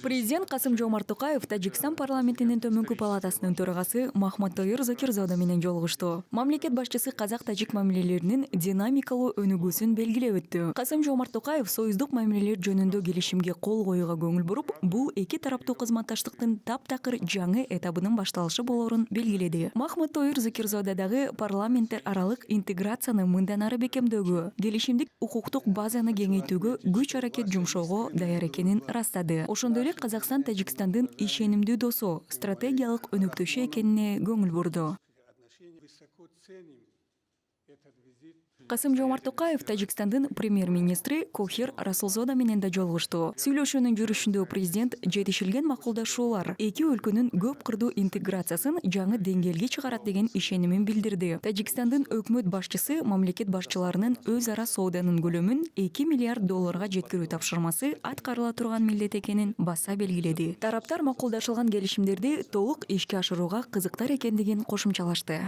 Президент Касым-Жомарт Токаев Тажикстан парламентинин төмөнкү палатасынын төрагасы Махматтоюр Закирзода менен жолугушту. Мамлекет башчысы казак-тажик мамилелеринин динамикалуу өнүгүүсүн белгилеп өттү. Касым-Жомарт Токаев союздук мамилелер жөнүндө келишимге кол коюуга көңүл буруп, бул эки тараптуу кызматташтыктын таптакыр жаңы этабынын башталышы болоорун белгиледи. Махматтоюр Закирзода дагы парламенттер аралык интеграцияны мындан ары бекемдөөгө, келишимдик укуктук базаны кеңейтүүгө күч аракет жумшоого даяр экенин ырастады. Ошондой эле Казакстан Тажикстандын ишенимдүү досу, стратегиялык өнөктөшү экенине көңүл бурду. Касым-Жомарт Токаев Тажикстандын премьер-министри Кохир Расулзода менен да жолугушту. Сүйлөшүүнүн жүрүшүндө президент жетишилген макулдашуулар эки өлкөнүн көп кырдуу интеграциясын жаңы деңгээлге чыгарат деген ишенимин билдирди. Тажикстандын өкмөт башчысы мамлекет башчыларынын өз ара сооданын көлөмүн 2 миллиард долларга жеткирүү тапшырмасы аткарыла турган милдет экенин баса белгиледи. Тараптар макулдашылган келишимдерди толук ишке ашырууга кызыктар экендигин кошумчалашты.